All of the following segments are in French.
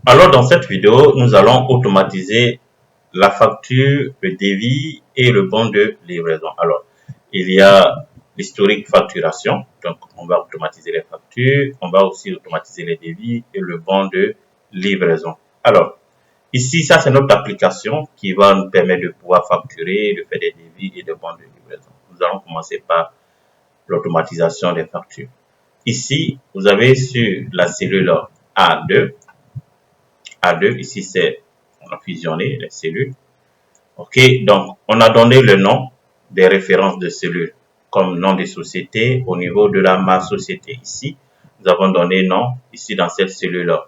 Alors, dans cette vidéo, nous allons automatiser la facture, le devis et le bon de livraison. Alors, il y a l'historique facturation. Donc, on va automatiser les factures. On va aussi automatiser les devis et le bon de livraison. Alors, ici, ça, c'est notre application qui va nous permettre de pouvoir facturer, de faire des devis et des bons de livraison. Nous allons commencer par l'automatisation des factures. Ici, vous avez sur la cellule A2, ici c'est, on a fusionné les cellules. Ok, donc on a donné le nom des références de cellules comme nom des sociétés au niveau de la ma société. Ici, nous avons donné nom, ici dans cette cellule-là.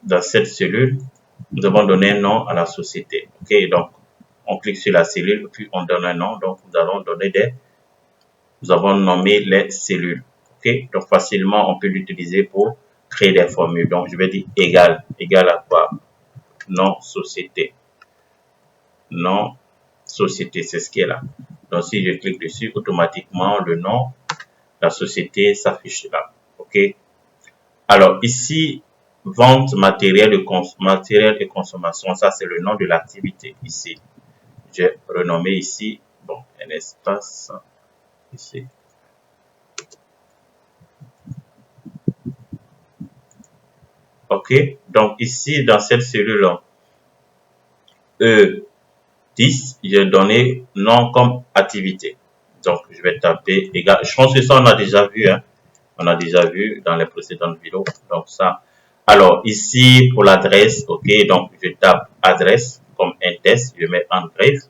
Dans cette cellule, nous avons donné un nom à la société. Ok, donc on clique sur la cellule, puis on donne un nom. Donc nous avons nommé les cellules. Ok, donc facilement on peut l'utiliser pour créer des formules. Donc je vais dire égal à quoi? Nom société. Nom société, c'est ce qui est là. Donc si je clique dessus, automatiquement le nom, la société s'affiche là. Ok. Alors ici, vente matériel et consommation, ça c'est le nom de l'activité ici. J'ai renommé ici, bon, un espace ici. Ok, donc ici dans cette cellule E10, j'ai donné nom comme activité. Donc je vais taper égal. Je pense que ça on a déjà vu, hein. On a déjà vu dans les précédentes vidéos. Donc ça. Alors ici pour l'adresse, ok, donc je tape adresse comme un test, je mets engrave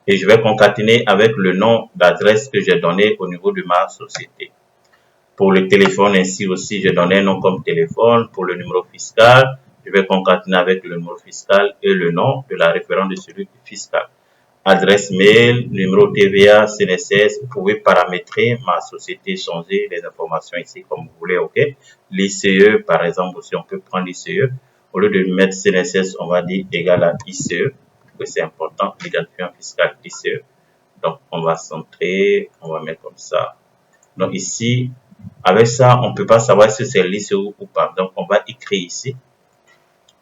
et je vais concaténer avec le nom d'adresse que j'ai donné au niveau de ma société. Pour le téléphone, ainsi aussi, j'ai donné un nom comme téléphone. Pour le numéro fiscal, je vais concaténer avec le numéro fiscal et le nom de la référence de celui fiscal. Adresse mail, numéro TVA, CNSS, vous pouvez paramétrer ma société, changer les informations ici comme vous voulez, ok. L'ICE, par exemple, aussi, on peut prendre l'ICE. Au lieu de mettre CNSS, on va dire égal à ICE, parce que c'est important, l'identifiant fiscal ICE. Donc, on va centrer, on va mettre comme ça. Donc, ici, avec ça, on ne peut pas savoir si c'est l'ICE ou pas. Donc, on va écrire ici.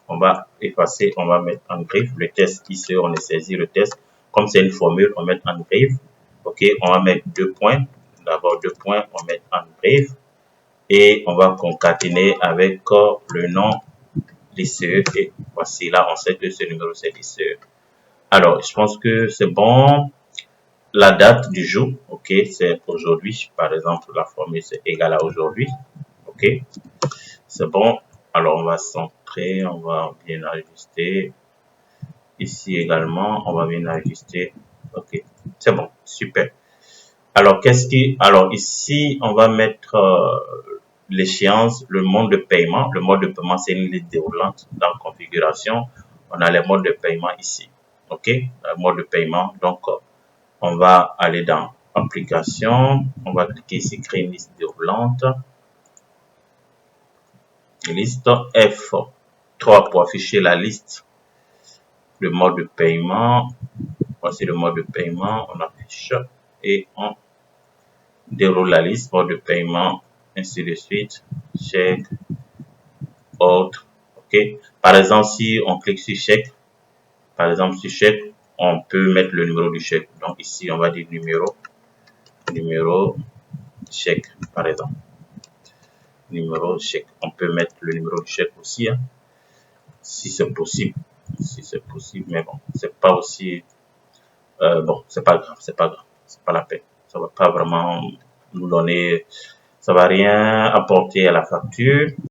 On va effacer, on va mettre en griffe le test ICE, on a saisi le test. Comme c'est une formule, on met en griffe. Ok, on va mettre 2 points. D'abord 2 points, on met en griffe. Et on va concaténer avec le nom l'ICE. Et voici là, on sait que ce numéro c'est l'ICE. Alors, je pense que c'est bon. La date du jour, ok, c'est aujourd'hui. Par exemple, la formule c'est égal à aujourd'hui. Ok, c'est bon. Alors, on va centrer, on va bien ajuster. Ici également, on va bien ajuster. Ok, c'est bon, super. Alors, alors ici, on va mettre l'échéance, le mode de paiement. Le mode de paiement, c'est une liste déroulante dans la configuration. On a les modes de paiement ici. Ok, le mode de paiement. Donc, on va aller dans application. On va cliquer ici, créer une liste déroulante. Liste F3 pour afficher la liste. Le mode de paiement. Voici le mode de paiement. On affiche et on déroule la liste, mode de paiement, ainsi de suite, chèque, autre, ok. Par exemple, si on clique sur chèque, par exemple sur chèque, on peut mettre le numéro du chèque. Donc ici, on va dire numéro chèque, par exemple. Numéro chèque. On peut mettre le numéro du chèque aussi, hein, si c'est possible. Si c'est possible, mais bon, c'est pas aussi, bon, c'est pas grave, c'est pas la peine. Ça va pas vraiment nous donner, ça va rien apporter à la facture.